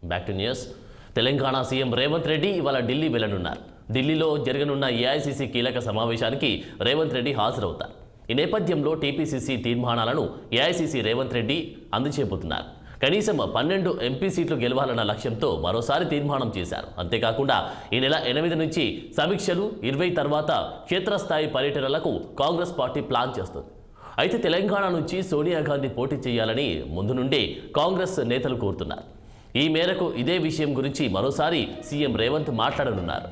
Back to news. Telangana CM Revanth Reddy ఇవాళ ఢిల్లీ వెళ్లనున్నారు. ఢిల్లీలో జరగనున్న ఏఐసీసీ కీలక సమావేశానికి రేవంత్ రెడ్డి హాజరవుతారు. ఈ నేపథ్యంలో టీపీసీసీ తీర్మానాలను ఏఐసీసీ రేవంత్ రెడ్డి అందజేయబోతున్నారు. కనీసం 12 ఎంపీ సీట్లు గెలవాలన్న లక్ష్యంతో మరోసారి తీర్మానం చేశారు. అంతేకాకుండా ఈ నెల 8 నుంచి సమీక్షలు, 20 తర్వాత క్షేత్రస్థాయి పర్యటనలకు కాంగ్రెస్ పార్టీ ప్లాన్ చేస్తుంది. అయితే తెలంగాణ నుంచి సోనియా గాంధీ పోటీ చేయాలని ముందు నుండే కాంగ్రెస్ నేతలు కోరుతున్నారు. ఈ మేరకు ఇదే విషయం గురించి మరోసారి సీఎం రేవంత్ మాట్లాడనున్నారు.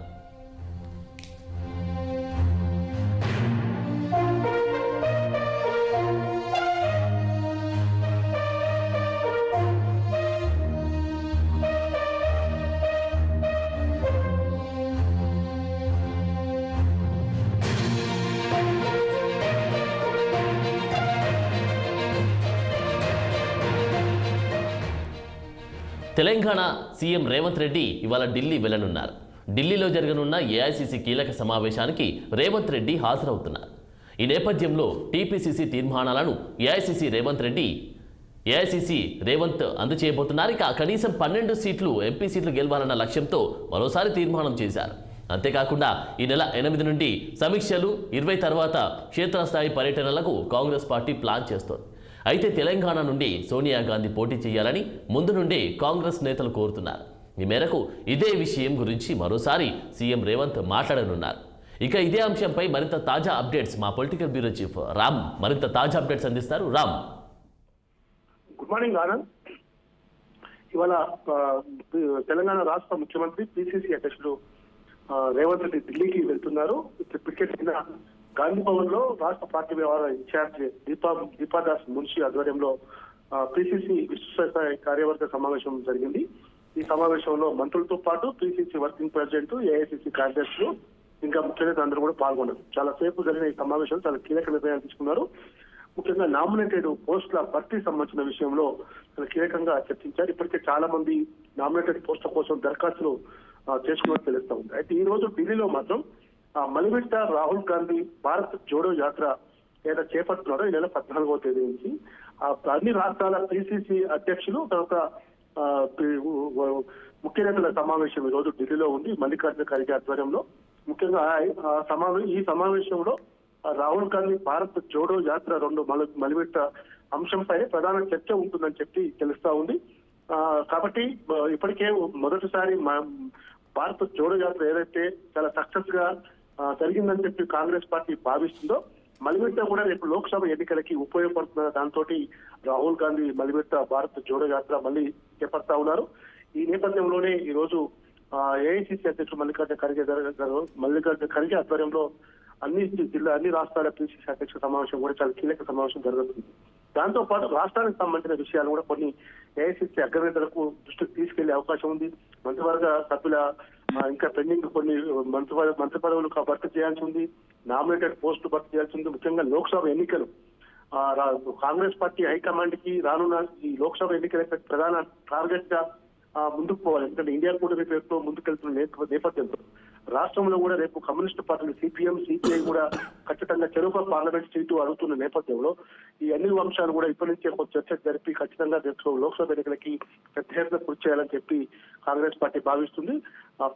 తెలంగాణ సీఎం రేవంత్ రెడ్డి ఇవాళ ఢిల్లీ వెళ్లనున్నారు. ఢిల్లీలో జరగనున్న ఏఐసీసీ కీలక సమావేశానికి రేవంత్ రెడ్డి హాజరవుతున్నారు. ఈ నేపథ్యంలో టీపీసీసీ తీర్మానాలను ఏఐసీసీ రేవంత్ అందజేయబోతున్నారు. ఇక కనీసం 12 సీట్లు ఎంపీ సీట్లు గెలవాలన్న లక్ష్యంతో మరోసారి తీర్మానం చేశారు. అంతేకాకుండా ఈ నెల 8 నుండి సమీక్షలు, 20 తర్వాత క్షేత్రస్థాయి పర్యటనలకు కాంగ్రెస్ పార్టీ ప్లాన్ చేస్తోంది. అయితే తెలంగాణ నుండి సోనియా గాంధీ పోటీ చేయాలని ముందు నుండే కాంగ్రెస్ నేతలు కోరుతున్నారు. ఈ మేరకు ఇదే విషయం గురించి మరోసారి సీఎం రేవంత్ మాట్లాడనున్నారు. ఇక ఇదే అంశంపై మరింత తాజా అప్డేట్స్ మా పొలిటికల్ బ్యూరో చీఫ్ రామ్ మరింత తాజా అప్డేట్స్ అందిస్తారు. Ram, good morning Anand. ఇవాళ తెలంగాణ రాష్ట్ర ముఖ్యమంత్రి పిసిసి అధ్యక్షుడు రేవంత్ రెడ్డి ఢిల్లీకి వెళ్తున్నారు. ఇప్పటికే నిన్న గాంధీ భవన్ లో రాష్ట్ర పార్టీ వ్యవహార ఇన్ఛార్జ్ దీపాదాస్ మున్షి ఆధ్వర్యంలో పిసిసి విశ్వస్థాయి కార్యవర్గ సమావేశం జరిగింది. ఈ సమావేశంలో మంత్రులతో పాటు పిసిసి వర్కింగ్ ప్రెసిడెంట్, ఏఐసిసి కార్యదర్శులు, ఇంకా ముఖ్య నేతలు అందరూ కూడా పాల్గొన్నారు. చాలా సేపు జరిగిన ఈ సమావేశంలో చాలా కీలక నిర్ణయాలు తీసుకున్నారు. ముఖ్యంగా నామినేటెడ్ పోస్టుల భర్తీ సంబంధించిన విషయంలో చాలా కీలకంగా చర్చించారు. ఇప్పటికే చాలా మంది నామినేటెడ్ పోస్టుల కోసం దరఖాస్తులు చేసుకున్నట్టు తెలుస్తా ఉంది. అయితే ఈ రోజు ఢిల్లీలో మాత్రం మలివిట్ట రాహుల్ గాంధీ భారత్ జోడో యాత్ర ఏదైనా చేపడుతున్నారో ఈ నెల 14వ తేదీ నుంచి అన్ని రాష్ట్రాల పిసిసి అధ్యక్షులు, తర్వాత ముఖ్య నేతల సమావేశం ఈ రోజు ఢిల్లీలో ఉంది మల్లికార్జున ఖర్గే ఆధ్వర్యంలో. ముఖ్యంగా ఈ సమావేశంలో రాహుల్ గాంధీ భారత్ జోడో యాత్ర 2 మలివిట్ట అంశంపై ప్రధాన చర్చ ఉంటుందని చెప్పి తెలుస్తా ఉంది. కాబట్టి ఇప్పటికే మొదటిసారి భారత్ జోడో యాత్ర ఏదైతే చాలా సక్సెస్ గా జరిగిందని చెప్పి కాంగ్రెస్ పార్టీ భావిస్తుందో, మలివిట్ట కూడా రేపు లోక్సభ ఎన్నికలకి ఉపయోగపడుతున్న దాంతో రాహుల్ గాంధీ మలివిట్ట భారత్ జోడో యాత్ర మళ్ళీ చేపడతా ఉన్నారు. ఈ నేపథ్యంలోనే ఈ రోజు ఏఐసిసి అధ్యక్షుడు మల్లికార్జున ఖర్గే ఆధ్వర్యంలో అన్ని రాష్ట్రాల పిసిసి అధ్యక్షుల సమావేశం కూడా చాలా కీలక సమావేశం జరుగుతుంది. దాంతో పాటు రాష్ట్రానికి సంబంధించిన విషయాలు కూడా కొన్ని ఏఐసిసి అగ్రనేతలకు దృష్టికి తీసుకెళ్లే అవకాశం ఉంది. మంత్రివర్గ సభ్యుల ఇంకా పెండింగ్ కొన్ని మంత్రి పదవులు భర్తీ చేయాల్సి ఉంది, నామినేటెడ్ పోస్టులు భర్తీ చేయాల్సి ఉంది. ముఖ్యంగా లోక్సభ ఎన్నికలు కాంగ్రెస్ పార్టీ హైకమాండ్ కి రానున్న ఈ లోక్సభ ఎన్నికల ప్రధాన టార్గెట్ గా ముందుకు పోవాలి. ఎందుకంటే ఇండియా కూటమి పేరుతో ముందుకెళ్తున్న నేపథ్యంలో రాష్ట్రంలో కూడా రేపు కమ్యూనిస్టు పార్టీలు సిపిఎం, సిపిఐ కూడా ఖచ్చితంగా చెరువు పార్లమెంట్ సీటు అడుగుతున్న నేపథ్యంలో ఈ అన్ని అంశాలు కూడా ఇప్పటి నుంచే ఒక చర్చ జరిపి ఖచ్చితంగా లోక్సభ ఎన్నికలకి పెద్ద ఎత్తున కృషి చేయాలని చెప్పి కాంగ్రెస్ పార్టీ భావిస్తుంది.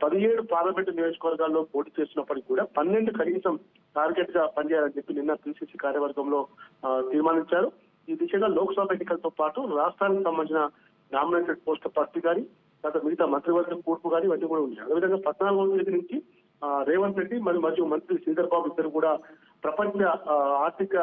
17 పార్లమెంటు నియోజకవర్గాల్లో పోటీ చేసినప్పటికీ కూడా 12 కనీసం టార్గెట్ గా పనిచేయాలని చెప్పి నిన్న పిసిసి కార్యవర్గంలో తీర్మానించారు. ఈ దిశగా లోక్సభ ఎన్నికలతో పాటు రాష్ట్రానికి సంబంధించిన నామినేటెడ్ పోస్టుల భర్తీ కానీ, తర్వాత మిగతా మంత్రివర్గ కూర్పు కానీ ఇవన్నీ కూడా ఉన్నాయి. అదేవిధంగా 14వ తేదీ నుంచి రేవంత్ రెడ్డి మరియు మంత్రి శ్రీధర్ బాబు ఇద్దరు కూడా ప్రపంచ ఆర్థిక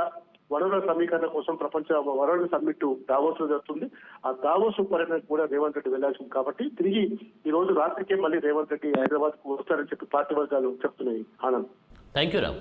వనరుల సమీకరణ కోసం ప్రపంచ వనరుల సమ్మిట్ దావోస్ లో జరుగుతుంది. ఆ దావోస్ పర్యటనకు కూడా రేవంత్ రెడ్డి వెళ్లాల్సి ఉంది. కాబట్టి తిరిగి ఈ రోజు రాత్రికే మళ్ళీ రేవంత్ రెడ్డి హైదరాబాద్ కు వస్తారని చెప్పి పార్టీ వర్గాలు చెప్తున్నాయి. Anand, thank you Ram.